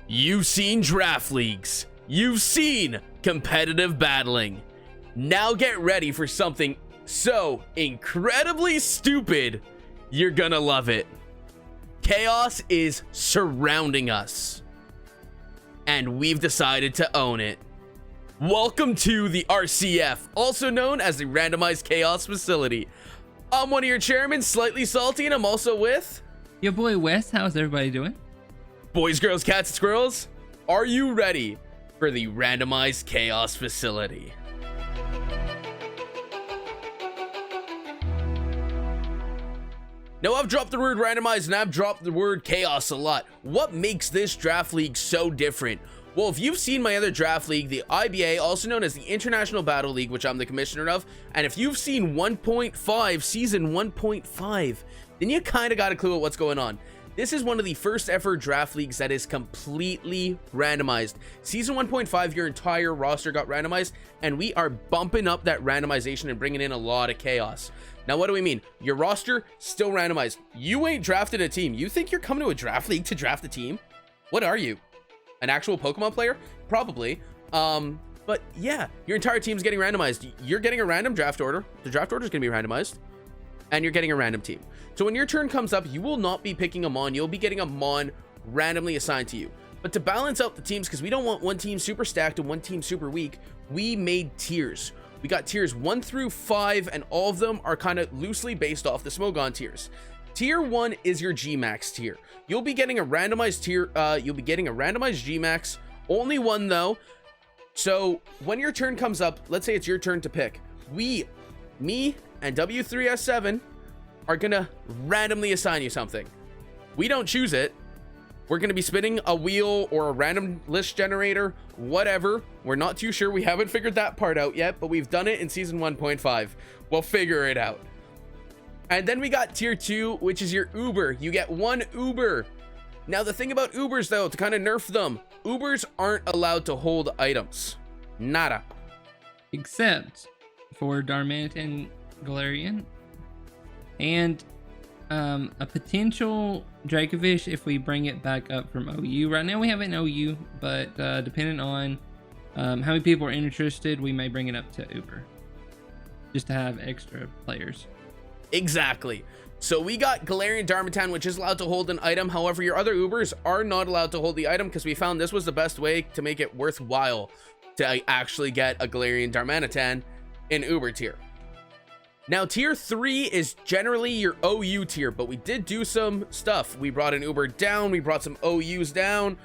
You've seen draft leagues. You've seen competitive battling. Now get ready for something so incredibly stupid, you're gonna love it. Chaos is surrounding us, and we've decided to own it. Welcome to the RCF, also known as the Randomized Chaos Facility. I'm one of your chairmen, SlightliSalti, and I'm also with... Your boy Wes. How's everybody doing? Boys, girls, cats, and squirrels, are you ready for the Randomized Chaos Facility? Now, I've dropped the word randomized and I've dropped the word chaos a lot. What makes this draft league so different? Well, if you've seen my other draft league, the IBA, also known as the International Battle League, which I'm the commissioner of, and if you've seen 1.5, season 1.5, then you kind of got a clue at what's going on. This is one of the first ever draft leagues that is completely randomized. Season 1.5, your entire roster got randomized, and we are bumping up that randomization and bringing in a lot of chaos. Now, what do we mean? Your roster, still randomized. You ain't drafted a team. You think you're coming to a draft league to draft a team? What are you? An actual Pokemon player? Probably. But yeah, your entire team's getting randomized. You're getting a random draft order. The draft order is going to be randomized. And you're getting a random team. So when your turn comes up, you will not be picking a Mon. You'll be getting a Mon randomly assigned to you. But to balance out the teams, because we don't want one team super stacked and one team super weak, we made tiers. We got tiers 1 through 5, and all of them are kind of loosely based off the Smogon tiers. Tier 1 is your Gmax tier. You'll be getting a randomized tier. You'll be getting a randomized Gmax. Only one though. So when your turn comes up, let's say it's your turn to pick. Me and W3S7 are gonna randomly assign you something. We don't choose it. We're gonna be spinning a wheel or a random list generator, whatever. We're not too sure. We haven't figured that part out yet, but we've done it in season 1.5. We'll figure it out. And then we got tier 2, which is your Uber. You get one Uber. Now, the thing about Ubers, though, to kind of nerf them, Ubers aren't allowed to hold items. Nada. Except for Darmanitan and Galarian. And a potential Dracovish if we bring it back up from OU. Right now we have an OU, but depending on how many people are interested, we may bring it up to Uber. Just to have extra players. Exactly. So we got Galarian Darmanitan, which is allowed to hold an item. However, your other Ubers are not allowed to hold the item because we found this was the best way to make it worthwhile to actually get a Galarian Darmanitan in Uber tier. Now, tier 3 is generally your OU tier, but we did do some stuff. We brought an Uber down. We brought some OUs down.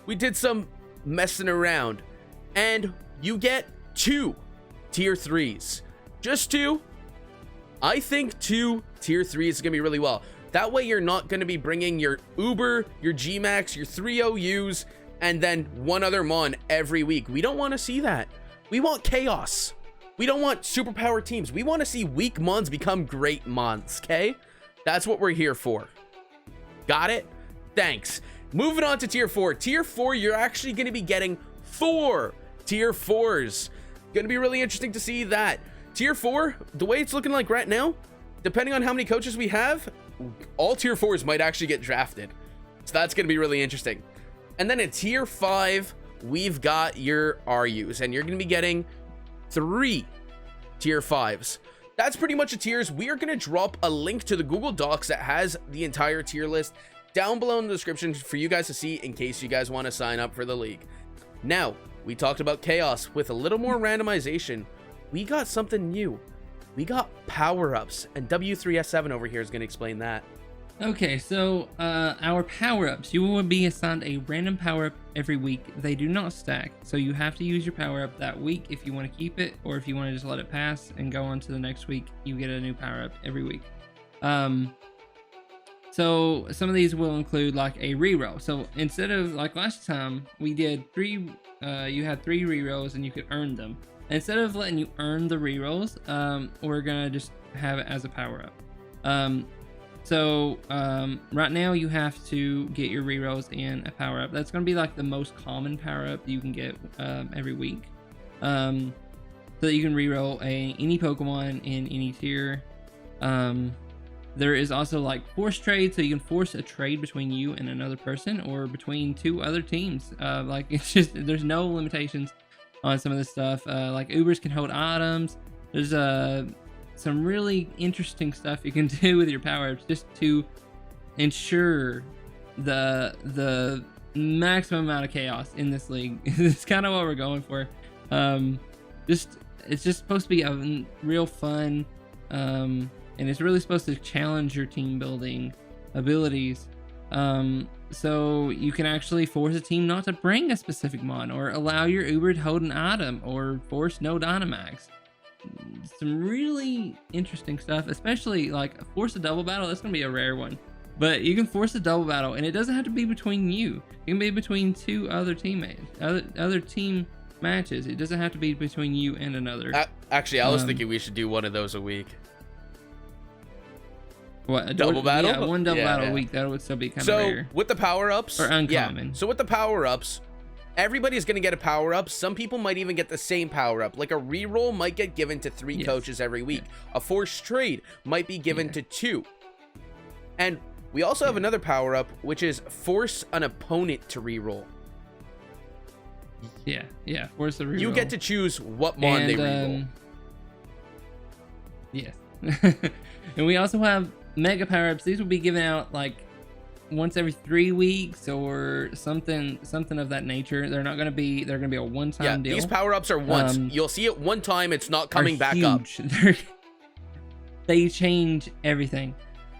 We did some messing around. And you get 2 tier 3s. Just 2. I think 2 tier 3s is going to be really well. That way, you're not going to be bringing your Uber, your Gmax, your 3 OUs, and then one other Mon every week. We don't want to see that. We want chaos. We don't want superpower teams. We want to see weak Mons become great Mons, okay? That's what we're here for. Got it? Thanks. Moving on to tier 4. Tier 4, you're actually going to be getting 4 tier 4s. Going to be really interesting to see that. Tier 4, the way it's looking like right now, depending on how many coaches we have, all tier 4s might actually get drafted. So that's going to be really interesting. And then in tier 5, we've got your RUs, and you're going to be getting 3 tier 5s. That's pretty much the tiers. We are going to drop a link to the Google Docs that has the entire tier list down below in the description for you guys to see in case you guys want to sign up for the league. Now, we talked about chaos. With a little more randomization, we got something new. We got power-ups, and W3S7 over here is going to explain that. Okay, so our power-ups. You will be assigned a random power-up every week. They do not stack, so you have to use your power-up that week if you want to keep it, or if you want to just let it pass and go on to the next week, you get a new power-up every week. So some of these will include like a reroll. So instead of like last time, we did 3, you had 3 rerolls and you could earn them. Instead of letting you earn the rerolls, we're gonna just have it as a power-up. So right now you have to get your rerolls in a power-up. That's going to be like the most common power-up you can get every week. So that you can reroll any Pokemon in any tier. There is also like force trade, so you can force a trade between you and another person or between two other teams. Like it's just there's no limitations on some of this stuff. Like Ubers can hold items. There's some really interesting stuff you can do with your power-ups just to ensure the maximum amount of chaos in this league. It's kind of what we're going for. It's just supposed to be a real fun, and it's really supposed to challenge your team building abilities. So you can actually force a team not to bring a specific mon, or allow your Uber to hold an item, or force no Dynamax. Some really interesting stuff, especially like force a double battle. That's gonna be a rare one, but you can force a double battle, and it doesn't have to be between you. It can be between two other teammates, other team matches. It doesn't have to be between you and another. Actually, I was thinking we should do one of those a week. What, a double battle? Yeah, one double battle a week. That would still be kind of rare. So with the power-ups, or uncommon. So with the power-ups, everybody's gonna get a power-up. Some people might even get the same power-up. Like a reroll might get given to 3 coaches every week. A forced trade might be given to 2. And we also have another power-up, which is force an opponent to reroll. Yeah, force the reroll. You get to choose what mon they reroll. Yes. And we also have mega power-ups. These will be given out like once every 3 weeks or something of that nature. They're gonna be a one-time deal. These power-ups are once. You'll see it one time, it's not coming back up. They change everything.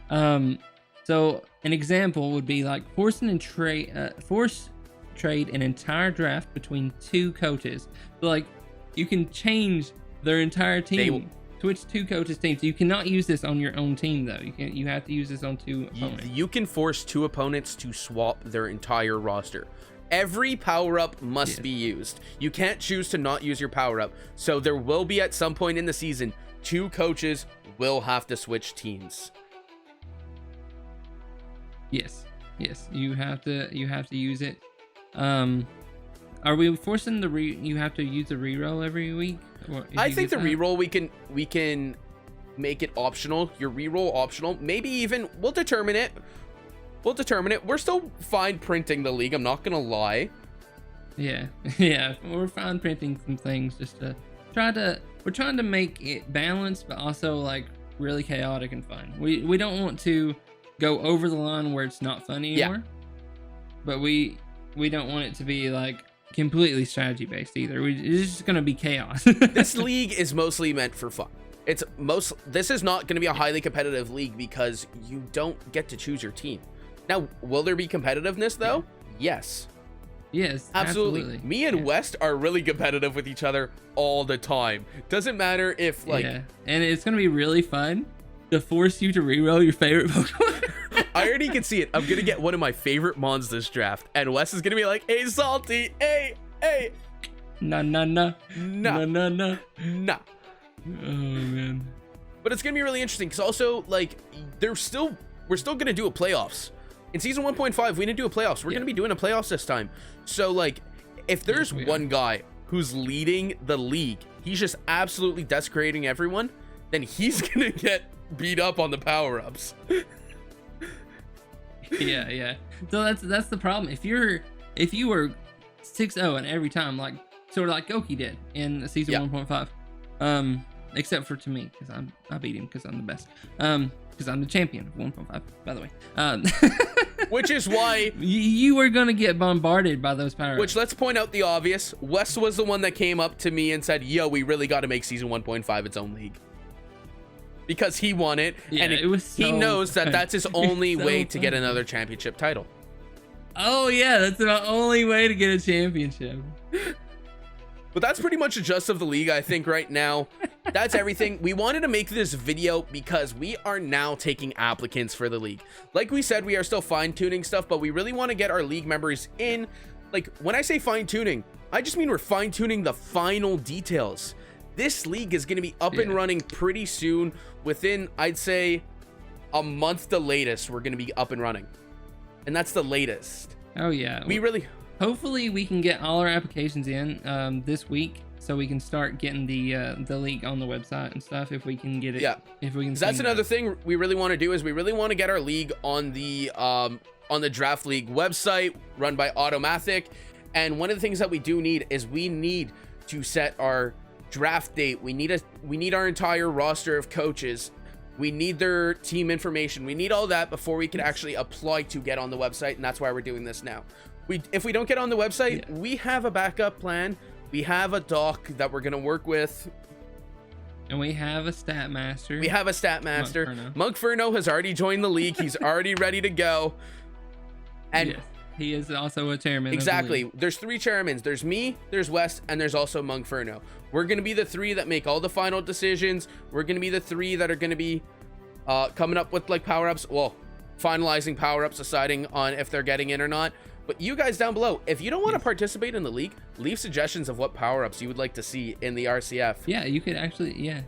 So an example would be like force trade an entire draft between 2 coaches. So like you can change their entire team. Switch 2 coaches' teams. You cannot use this on your own team though. You have to use this on 2 opponents. You can force 2 opponents to swap their entire roster. Every power-up must be used. You can't choose to not use your power-up. So there will be at some point in the season 2 coaches will have to switch teams. Yes, you have to use it. Are we forcing you have to use the reroll every week? I think the reroll we can make it optional. Your reroll optional. Maybe even we'll determine it. We're still fine printing the league. I'm not gonna lie. Yeah. We're fine printing some things just to we're trying to make it balanced, but also like really chaotic and fun. We don't want to go over the line where it's not fun anymore. But we don't want it to be like completely strategy based either. It's just gonna be chaos. This league is mostly meant for fun. This is not gonna be a highly competitive league because you don't get to choose your team. Now, will there be competitiveness though? Yes, absolutely. Me and West are really competitive with each other all the time. Doesn't matter if like and it's gonna be really fun to force you to reroll your favorite Pokemon. I already can see it. I'm gonna get one of my favorite mons this draft, and Wes is gonna be like, "Hey, Salty, hey." Nah. Oh man. But it's gonna be really interesting because also like we're still gonna do a playoffs in season 1.5. We didn't do a playoffs. We're gonna be doing a playoffs this time. So like, if there's one guy who's leading the league, he's just absolutely desecrating everyone, then he's gonna get beat up on the power-ups. Yeah. So that's the problem. If you were 6-0 and every time, like sort of like Goki did in season 1.5, except for to me because I beat him because I'm the best, because I'm the champion of 1.5, by the way. Which is why you were gonna get bombarded by those power-ups. Which, let's point out the obvious. Wes was the one that came up to me and said, "Yo, we really got to make season 1.5 its own league." Because he won it, and he knows that that's his only way to get another championship title. Oh yeah, that's the only way to get a championship. But that's pretty much the gist of the league, I think, right now. That's everything. We wanted to make this video because we are now taking applicants for the league. Like we said, we are still fine-tuning stuff, but we really want to get our league members in. Like, when I say fine-tuning, I just mean we're fine-tuning the final details. This league is going to be up and running pretty soon. Within, I'd say, a month the latest, we're going to be up and running. And that's the latest. Oh, yeah. Hopefully we can get all our applications in this week. so we can start getting the league on the website and stuff if we can get it. Yeah. If we can. That's another thing we really want to do is we really want to get our league on the Draft League website run by Automatic. And one of the things that we do need is we need to set our draft date. We need our entire roster of coaches. We need their team information. We need all that before we can actually apply to get on the website, and that's why we're doing this now. If we don't get on the website, we have a backup plan. We have a doc that we're gonna work with. And we have a stat master. We have a stat master. Monkferno has already joined the league. He's already ready to go. And yes, he is also a chairman. Exactly. There's 3 chairmen. There's me, there's Wes, and there's also Monkferno. We're going to be the 3 that make all the final decisions. We're going to be the 3 that are going to be coming up with like power-ups. Well, finalizing power-ups, deciding on if they're getting in or not. But you guys down below, if you don't want to participate in the league, leave suggestions of what power-ups you would like to see in the RCF. Yeah, you could actually, yeah.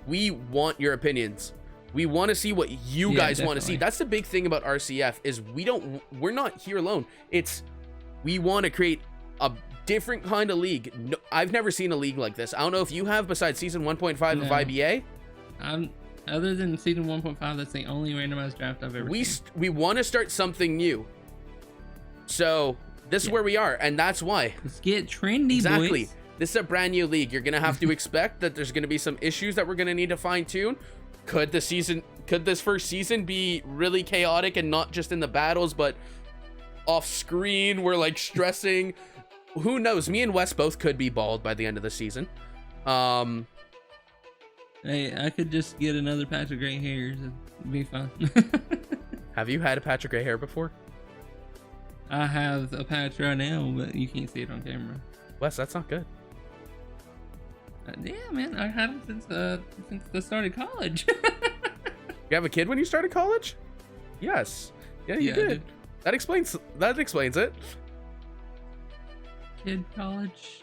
We want your opinions. We want to see what you guys want to see. That's the big thing about RCF is we're not here alone. We want to create a different kind of league. No, I've never seen a league like this. I don't know if you have besides season 1.5 of IBA. Other than season 1.5, that's the only randomized draft I've ever seen. We want to start something new. So this is where we are, and that's why. Let's get trendy, exactly. boys. This is a brand new league. You're gonna have to expect that there's gonna be some issues that we're gonna need to fine tune. Could this first season be really chaotic and not just in the battles, but off screen? We're like stressing. Who knows? Me and Wes both could be bald by the end of the season. Hey, I could just get another patch of gray hairs. It'd be fun. Have you had a patch of gray hair before? I have a patch right now, but you can't see it on camera. Wes, that's not good. Yeah, man, I had it since the start of college. You have a kid when you started college? Yes. Yeah, you did. That explains it. Kid college.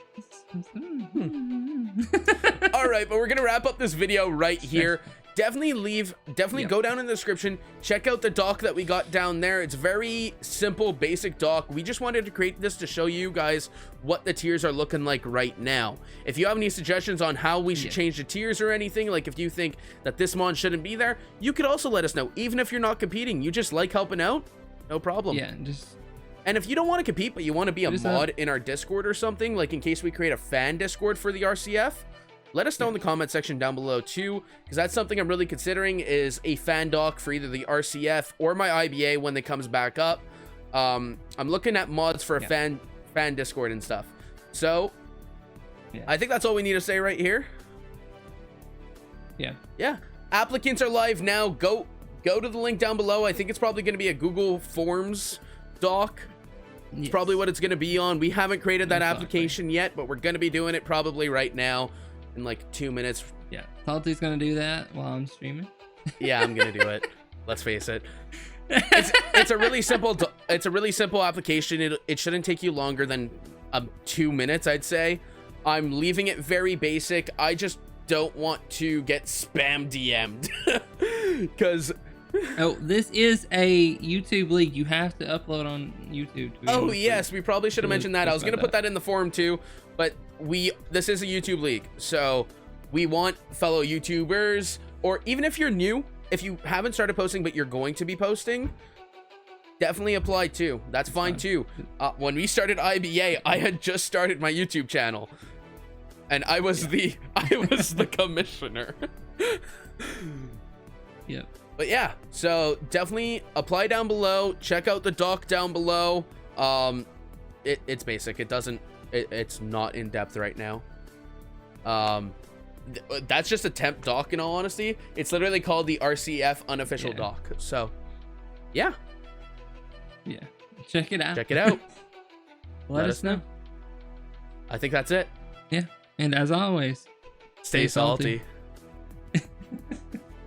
All right, but we're gonna wrap up this video right here. Definitely go down in the description, check out the doc that we got down there. It's very simple, basic doc. We just wanted to create this to show you guys what the tiers are looking like right now. If you have any suggestions on how we should change the tiers or anything, like if you think that this mod shouldn't be there, you could also let us know. Even if you're not competing, you just like helping out, no problem. And if you don't want to compete, but you want to be a mod in our Discord or something, like in case we create a fan Discord for the RCF, let us know in the comment section down below too, because that's something I'm really considering, is a fan doc for either the RCF or my IBA when it comes back up. I'm looking at mods for a fan Discord and stuff. So I think that's all we need to say right here. Yeah. Applicants are live now. Go to the link down below. I think it's probably going to be a Google Forms doc. It's probably what it's going to be on. We haven't created that application yet, but we're going to be doing it probably right now in like 2 minutes. Yeah, Salti's gonna do that while I'm streaming. Yeah, I'm gonna do it. Let's face it. It's a really simple application. It shouldn't take you longer than 2 minutes, I'd say. I'm leaving it very basic. I just don't want to get spam DM'd because this is a YouTube league. You have to upload on YouTube. Oh yes, we probably should have mentioned that. I was gonna put that in the forum too, but this is a YouTube league, so we want fellow YouTubers, or even if you're new, if you haven't started posting but you're going to be posting, definitely apply too. That's fine too. When we started IBA, I had just started my YouTube channel, and I was the commissioner. Yep. But yeah, so definitely apply down below. Check out the doc down below. It's basic. It's not in depth right now. That's just a temp doc in all honesty. It's literally called the RCF unofficial doc. So yeah. Check it out. Let us know. I think that's it. Yeah. And as always, stay salty.